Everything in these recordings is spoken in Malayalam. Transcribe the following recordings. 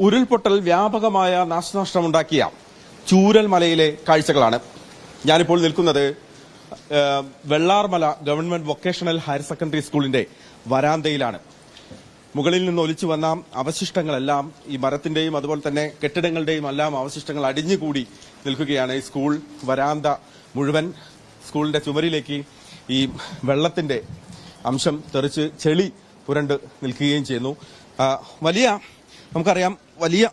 ഉരുൾപൊട്ടൽ വ്യാപകമായ നാശനഷ്ടമുണ്ടാക്കിയ ചൂരൽമലയിലെ കാഴ്ചകളാണ്. ഞാനിപ്പോൾ നിൽക്കുന്നത് Vellarmala government vocational higher secondary സ്കൂളിന്റെ വരാന്തയിലാണ്. മുകളിൽ നിന്ന് ഒലിച്ചു വന്ന അവശിഷ്ടങ്ങളെല്ലാം ഈ മരത്തിന്റെയും അതുപോലെ തന്നെ കെട്ടിടങ്ങളുടെയും എല്ലാം അവശിഷ്ടങ്ങൾ അടിഞ്ഞുകൂടി നിൽക്കുകയാണ്. ഈ സ്കൂൾ വരാന്ത മുഴുവൻ സ്കൂളിന്റെ ചുമരിലേക്ക് ഈ വെള്ളത്തിന്റെ അംശം തെറിച്ച് ചെളി പുരണ്ട് നിൽക്കുകയും ചെയ്യുന്നു. നമുക്കറിയാം വലിയ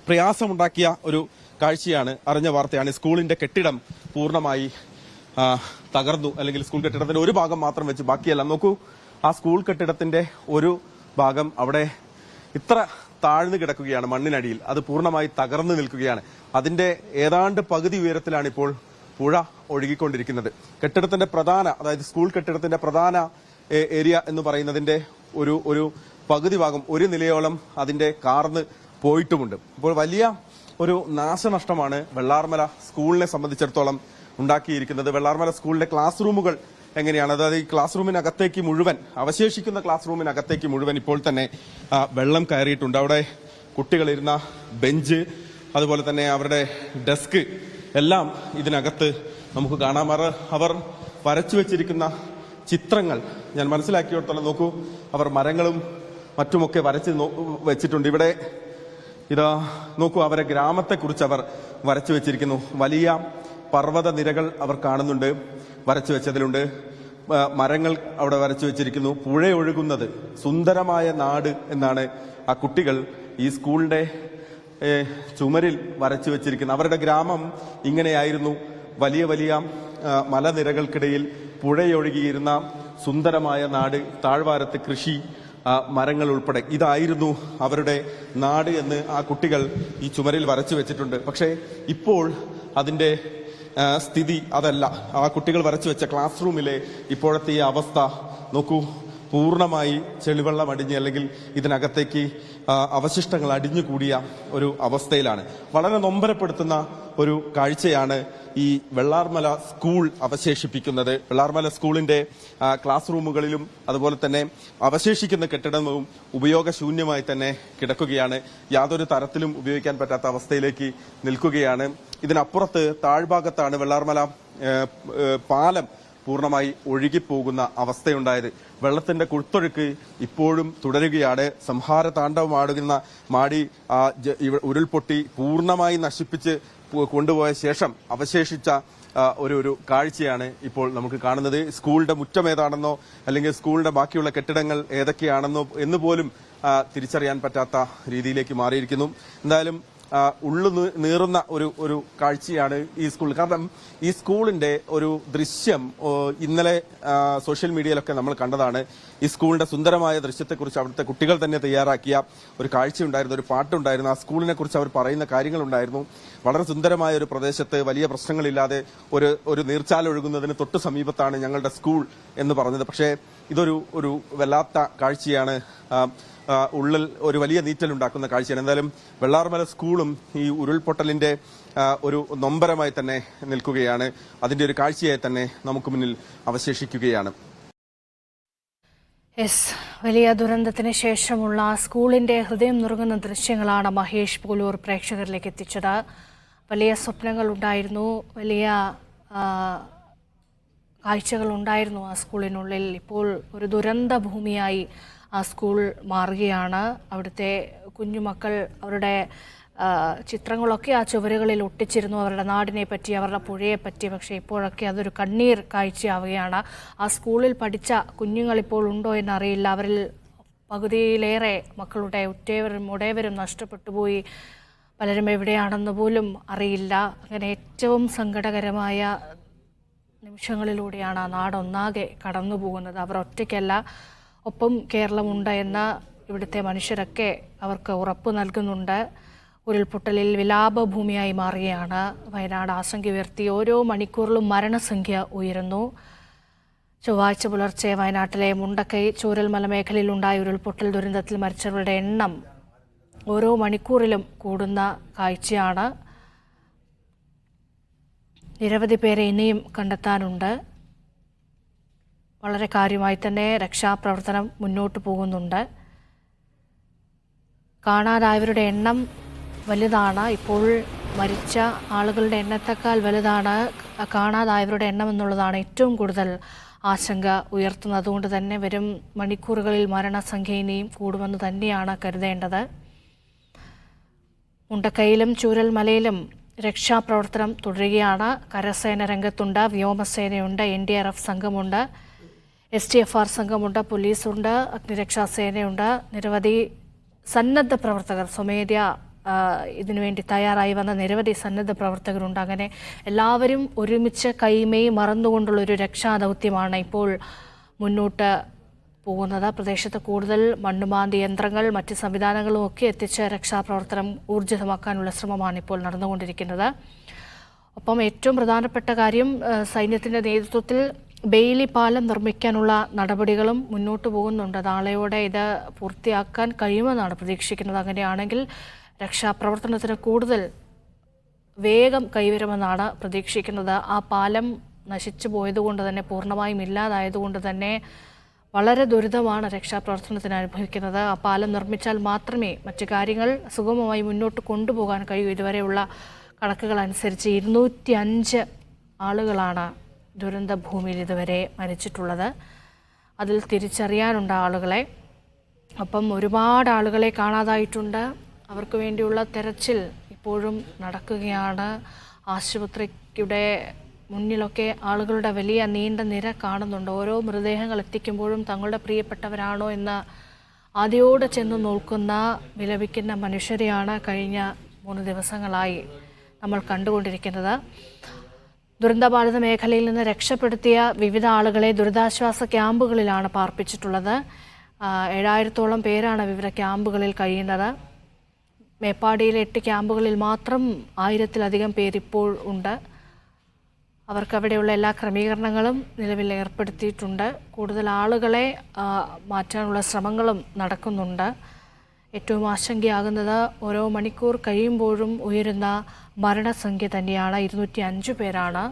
പ്രയാസമുണ്ടാക്കിയ ഒരു കാഴ്ചയാണ്, അറിഞ്ഞ വാർത്തയാണ്. സ്കൂളിന്റെ കെട്ടിടം പൂർണ്ണമായി തകർന്നു, അല്ലെങ്കിൽ സ്കൂൾ കെട്ടിടത്തിന്റെ ഒരു ഭാഗം മാത്രം വെച്ച് ബാക്കിയെല്ലാം നോക്കൂ. ആ സ്കൂൾ കെട്ടിടത്തിന്റെ ഒരു ഭാഗം അവിടെ ഇത്ര താഴ്ന്നു കിടക്കുകയാണ് മണ്ണിനടിയിൽ, അത് പൂർണ്ണമായി തകർന്നു നിൽക്കുകയാണ്. അതിന്റെ ഏതാണ്ട് പകുതി ഉയരത്തിലാണ് ഇപ്പോൾ പുഴ ഒഴുകിക്കൊണ്ടിരിക്കുന്നത്. കെട്ടിടത്തിന്റെ അതായത് സ്കൂൾ കെട്ടിടത്തിന്റെ പ്രധാന ഏരിയ എന്ന് പറയുന്നതിന്റെ ഒരു പകുതി ഭാഗം, ഒരു നിലയോളം അതിന്റെ കാർന്ന് പോയിട്ടുമുണ്ട്. ഇപ്പോൾ വലിയ ഒരു നാശനഷ്ടമാണ് വെള്ളാർമല സ്കൂളിനെ സംബന്ധിച്ചിടത്തോളം ഉണ്ടാക്കിയിരിക്കുന്നത്. വെള്ളാർമല സ്കൂളിലെ ക്ലാസ് റൂമുകൾ എങ്ങനെയാണ്, അതായത് ഈ ക്ലാസ് റൂമിനകത്തേക്ക് മുഴുവൻ, അവശേഷിക്കുന്ന ക്ലാസ് റൂമിനകത്തേക്ക് മുഴുവൻ ഇപ്പോൾ തന്നെ വെള്ളം കയറിയിട്ടുണ്ട്. അവിടെ കുട്ടികളിരുന്ന ബെഞ്ച്, അതുപോലെ തന്നെ അവരുടെ ഡെസ്ക് എല്ലാം ഇതിനകത്ത് നമുക്ക് കാണാം. അവർ വരച്ചു വെച്ചിരിക്കുന്ന ചിത്രങ്ങൾ ഞാൻ മനസ്സിലാക്കിയിടത്തോളം നോക്കൂ, അവർ മരങ്ങളും മറ്റുമൊക്കെ വരച്ച് വെച്ചിട്ടുണ്ട്. ഇവിടെ ഇതാ നോക്കൂ, അവരെ ഗ്രാമത്തെക്കുറിച്ച് അവർ വരച്ചു വെച്ചിരിക്കുന്നു. വലിയ പർവ്വത നിരകൾ അവർ കാണുന്നുണ്ട്, വരച്ചു വെച്ചതിലുണ്ട്. മരങ്ങൾ അവിടെ വരച്ചു വെച്ചിരിക്കുന്നു. പുഴ ഒഴുകുന്നത്, സുന്ദരമായ നാട് എന്നാണ് ആ കുട്ടികൾ ഈ സ്കൂളിന്റെ ചുമരിൽ വരച്ചു വെച്ചിരിക്കുന്നത്. അവരുടെ ഗ്രാമം ഇങ്ങനെയായിരുന്നു. വലിയ വലിയ മലനിരകൾക്കിടയിൽ പുഴയൊഴുകിയിരുന്ന സുന്ദരമായ നാട്, താഴ്വാരത്ത് കൃഷി, മരങ്ങൾ ഉൾപ്പെടെ ഇതായിരുന്നു അവരുടെ നാട് എന്ന് ആ കുട്ടികൾ ഈ ചുമരിൽ വരച്ചു വെച്ചിട്ടുണ്ട്. പക്ഷേ ഇപ്പോൾ അതിന്റെ സ്ഥിതി അതല്ല. ആ കുട്ടികൾ വരച്ചു വെച്ച ക്ലാസ് റൂമിലെ ഇപ്പോഴത്തെ ഈ അവസ്ഥ നോക്കൂ, പൂർണ്ണമായി ചെളിവെള്ളം അടിഞ്ഞ്, അല്ലെങ്കിൽ ഇതിനകത്തേക്ക് അവശിഷ്ടങ്ങൾ അടിഞ്ഞുകൂടിയ ഒരു അവസ്ഥയിലാണ്. വളരെ നൊമ്പരപ്പെടുത്തുന്ന ഒരു കാഴ്ചയാണ് ഈ വെള്ളാർമല സ്കൂൾ അവശേഷിപ്പിക്കുന്നത്. വെള്ളാർമല സ്കൂളിന്റെ ക്ലാസ് റൂമുകളിലും അതുപോലെ തന്നെ അവശേഷിക്കുന്ന കെട്ടിടവും ഉപയോഗശൂന്യമായി തന്നെ കിടക്കുകയാണ്. യാതൊരു തരത്തിലും ഉപയോഗിക്കാൻ പറ്റാത്ത അവസ്ഥയിലേക്ക് നിൽക്കുകയാണ്. ഇതിനപ്പുറത്ത് താഴ്ഭാഗത്താണ് വെള്ളാർമല പാലം പൂർണ്ണമായി ഒഴുകിപ്പോകുന്ന അവസ്ഥയുണ്ടായത്. വെള്ളത്തിന്റെ കുത്തൊഴുക്ക് ഇപ്പോഴും തുടരുകയാണ്. സംഹാര താണ്ഡവമാടുന്ന ഉരുൾപൊട്ടി പൂർണ്ണമായി നശിപ്പിച്ച് കൊണ്ടുപോയ ശേഷം അവശേഷിച്ച ഒരു കാഴ്ചയാണ് ഇപ്പോൾ നമുക്ക് കാണുന്നത്. സ്കൂളിന്റെ മുറ്റം ഏതാണെന്നോ അല്ലെങ്കിൽ സ്കൂളിന്റെ ബാക്കിയുള്ള കെട്ടിടങ്ങൾ ഏതൊക്കെയാണെന്നോ എന്ന് പോലും തിരിച്ചറിയാൻ പറ്റാത്ത രീതിയിലേക്ക് മാറിയിരിക്കുന്നു. എന്തായാലും ഉള്ളു നീറുന്ന ഒരു കാഴ്ചയാണ് ഈ സ്കൂൾ. കാരണം ഈ സ്കൂളിന്റെ ഒരു ദൃശ്യം ഇന്നലെ സോഷ്യൽ മീഡിയയിലൊക്കെ നമ്മൾ കണ്ടതാണ്. ഈ സ്കൂളിന്റെ സുന്ദരമായ ദൃശ്യത്തെക്കുറിച്ച് അവിടുത്തെ കുട്ടികൾ തന്നെ തയ്യാറാക്കിയ ഒരു കാഴ്ചയുണ്ടായിരുന്നു, ഒരു പാട്ടുണ്ടായിരുന്നു. ആ സ്കൂളിനെ കുറിച്ച് അവർ പറയുന്ന കാര്യങ്ങളുണ്ടായിരുന്നു. വളരെ സുന്ദരമായ ഒരു പ്രദേശത്ത് വലിയ പ്രശ്നങ്ങളില്ലാതെ ഒരു നീർച്ചാൽ ഒഴുകുന്നതിന് തൊട്ട് സമീപത്താണ് ഞങ്ങളുടെ സ്കൂൾ എന്ന് പറഞ്ഞത്. പക്ഷേ ഇതൊരു വല്ലാത്ത കാഴ്ചയാണ്, ഉള്ളിൽ ഒരു വലിയ നീറ്റലുണ്ടാക്കുന്ന കാഴ്ചയാണ്. എന്തായാലും വെള്ളാർമല സ്കൂളും ഈ ഉരുൾപൊട്ടലിന്റെ ഒരു നൊമ്പരമായി തന്നെ നിൽക്കുകയാണ്. അതിന്റെ ഒരു കാഴ്ചയായി തന്നെ നമുക്ക് മുന്നിൽ അവശേഷിക്കുകയാണ്. വലിയ ദുരന്തത്തിന് ശേഷമുള്ള സ്കൂളിന്റെ ഹൃദയം നുറുങ്ങുന്ന ദൃശ്യങ്ങളാണ് മഹേഷ് പോലൂർ പ്രേക്ഷകരിലേക്ക് എത്തിച്ചത്. വലിയ സ്വപ്നങ്ങൾ ഉണ്ടായിരുന്നു, വലിയ കാഴ്ചകൾ ഉണ്ടായിരുന്നു ആ സ്കൂളിനുള്ളിൽ. ഇപ്പോൾ ഒരു ദുരന്ത ഭൂമിയായി ആ സ്കൂൾ മാറുകയാണ്. അവിടുത്തെ കുഞ്ഞുമക്കൾ അവരുടെ ചിത്രങ്ങളൊക്കെ ആ ചുവരുകളിൽ ഒട്ടിച്ചിരുന്നു, അവരുടെ നാടിനെ പറ്റി, അവരുടെ പുഴയെപ്പറ്റി. പക്ഷേ ഇപ്പോഴൊക്കെ അതൊരു കണ്ണീർ കാഴ്ചയാവുകയാണ്. ആ സ്കൂളിൽ പഠിച്ച കുഞ്ഞുങ്ങളിപ്പോൾ ഉണ്ടോ എന്നറിയില്ല. അവരിൽ പകുതിയിലേറെ മക്കളുടെ ഉറ്റവരും ഉടയവരും നഷ്ടപ്പെട്ടു പോയി. പലരും എവിടെയാണെന്ന് പോലും അറിയില്ല. അങ്ങനെ ഏറ്റവും സങ്കടകരമായ നിമിഷങ്ങളിലൂടെയാണ് ആ നാടൊന്നാകെ കടന്നു പോകുന്നത്. അവർ ഒറ്റയ്ക്കല്ല, ഒപ്പം കേരളമുണ്ട് എന്ന് ഇവിടുത്തെ മനുഷ്യരൊക്കെ അവർക്ക് ഉറപ്പ് നൽകുന്നുണ്ട്. ഉരുൾപൊട്ടലിൽ വിലാപഭൂമിയായി മാറുകയാണ് വയനാട്. ആശങ്ക ഉയർത്തി ഓരോ മണിക്കൂറിലും മരണസംഖ്യ ഉയരുന്നു. ചൊവ്വാഴ്ച പുലർച്ചെ വയനാട്ടിലെ മുണ്ടക്കൈ ചൂരൽമല മേഖലയിലുണ്ടായ ഉരുൾപൊട്ടൽ ദുരന്തത്തിൽ മരിച്ചവരുടെ എണ്ണം ഓരോ മണിക്കൂറിലും കൂടുന്ന കാഴ്ചയാണ്. നിരവധി പേരെ ഇനിയും കണ്ടെത്താനുണ്ട്. വളരെ കാര്യമായി തന്നെ രക്ഷാപ്രവർത്തനം മുന്നോട്ട് പോകുന്നുണ്ട്. കാണാതായവരുടെ എണ്ണം വലുതാണ്. ഇപ്പോൾ മരിച്ച ആളുകളുടെ എണ്ണത്തേക്കാൾ വലുതാണ് കാണാതായവരുടെ എണ്ണം എന്നുള്ളതാണ് ഏറ്റവും കൂടുതൽ ആശങ്ക ഉയർത്തുന്നത്. അതുകൊണ്ട് തന്നെ വരും മണിക്കൂറുകളിൽ മരണസംഖ്യ ഇനിയും കൂടുമെന്ന് തന്നെയാണ് കരുതേണ്ടത്. മുണ്ടക്കയിലും ചൂരൽമലയിലും രക്ഷാപ്രവർത്തനം തുടരുകയാണ്. കരസേന രംഗത്തുണ്ട്, വ്യോമസേനയുണ്ട്, NDRF സംഘമുണ്ട്, STFR സംഘമുണ്ട്, പോലീസുണ്ട്, അഗ്നിരക്ഷാസേനയുണ്ട്. നിരവധി സന്നദ്ധ പ്രവർത്തകർ സ്വമേധയാ ഇതിനുവേണ്ടി തയ്യാറായി വന്ന നിരവധി സന്നദ്ധ പ്രവർത്തകരുണ്ട്. അങ്ങനെ എല്ലാവരും ഒരുമിച്ച് കൈമേയ് മറന്നുകൊണ്ടുള്ളൊരു രക്ഷാദൗത്യമാണ് ഇപ്പോൾ മുന്നോട്ട് പോകുന്നത്. പ്രദേശത്ത് കൂടുതൽ മണ്ണുമാന്തി യന്ത്രങ്ങൾ, മറ്റ് സംവിധാനങ്ങളും ഒക്കെ എത്തിച്ച് രക്ഷാപ്രവർത്തനം ഊർജിതമാക്കാനുള്ള ശ്രമമാണ് ഇപ്പോൾ നടന്നുകൊണ്ടിരിക്കുന്നത്. ഒപ്പം ഏറ്റവും പ്രധാനപ്പെട്ട കാര്യം, സൈന്യത്തിൻ്റെ നേതൃത്വത്തിൽ ബെയിലി പാലം നിർമ്മിക്കാനുള്ള നടപടികളും മുന്നോട്ട് പോകുന്നുണ്ട്. നാളെയോടെ ഇത് പൂർത്തിയാക്കാൻ കഴിയുമെന്നാണ് പ്രതീക്ഷിക്കുന്നത്. അങ്ങനെയാണെങ്കിൽ രക്ഷാപ്രവർത്തനത്തിന് കൂടുതൽ വേഗം കൈവരുമെന്നാണ് പ്രതീക്ഷിക്കുന്നത്. ആ പാലം നശിച്ചു പോയതുകൊണ്ട് തന്നെ, പൂർണ്ണമായും ഇല്ലാതായതുകൊണ്ട് തന്നെ വളരെ ദുരിതമാണ് രക്ഷാപ്രവർത്തനത്തിന് അനുഭവിക്കുന്നത്. ആ പാലം നിർമ്മിച്ചാൽ മാത്രമേ മറ്റു കാര്യങ്ങൾ സുഗമമായി മുന്നോട്ട് കൊണ്ടുപോകാൻ കഴിയൂ. ഇതുവരെയുള്ള കണക്കുകൾ അനുസരിച്ച് 205 ആളുകളാണ് ദുരന്ത ഭൂമിയിൽ ഇതുവരെ മരിച്ചിട്ടുള്ളത്. അതിൽ തിരിച്ചറിയാനുണ്ട് ആളുകളെ. അപ്പം ഒരുപാട് ആളുകളെ കാണാതായിട്ടുണ്ട്. അവർക്ക് വേണ്ടിയുള്ള തെരച്ചിൽ ഇപ്പോഴും നടക്കുകയാണ്. ആശുപത്രിയുടെ മുന്നിലൊക്കെ ആളുകളുടെ വലിയ നീണ്ട നിര കാണുന്നുണ്ട്. ഓരോ മൃതദേഹങ്ങൾ എത്തിക്കുമ്പോഴും തങ്ങളുടെ പ്രിയപ്പെട്ടവരാണോ എന്ന് ആദ്യോടെ ചെന്ന് നോക്കുന്ന, വിലപിക്കുന്ന മനുഷ്യരെയാണ് കഴിഞ്ഞ 3 ദിവസങ്ങളായി നമ്മൾ കണ്ടുകൊണ്ടിരിക്കുന്നത്. ദുരന്തബാധിത മേഖലയിൽ നിന്ന് രക്ഷപ്പെടുത്തിയ വിവിധ ആളുകളെ ദുരിതാശ്വാസ ക്യാമ്പുകളിലാണ് പാർപ്പിച്ചിട്ടുള്ളത്. 7000-ഓളം പേരാണ് വിവിധ ക്യാമ്പുകളിൽ കഴിയുന്നത്. മേപ്പാടിയിലെ 8 ക്യാമ്പുകളിൽ മാത്രം 1000-ലധികം പേരിപ്പോൾ ഉണ്ട്. അവർക്ക് അവിടെയുള്ള എല്ലാ ക്രമീകരണങ്ങളും നിലവിൽ ഏർപ്പെടുത്തിയിട്ടുണ്ട്. കൂടുതൽ ആളുകളെ മാറ്റാനുള്ള ശ്രമങ്ങളും നടക്കുന്നുണ്ട്. ഏറ്റവും ആശങ്കയാകുന്നത് ഓരോ മണിക്കൂർ കഴിയുമ്പോഴും ഉയരുന്ന മരണസംഖ്യ തന്നെയാണ്. 205 പേരാണ്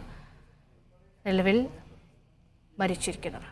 നിലവിൽ മരിച്ചിരിക്കുന്നത്.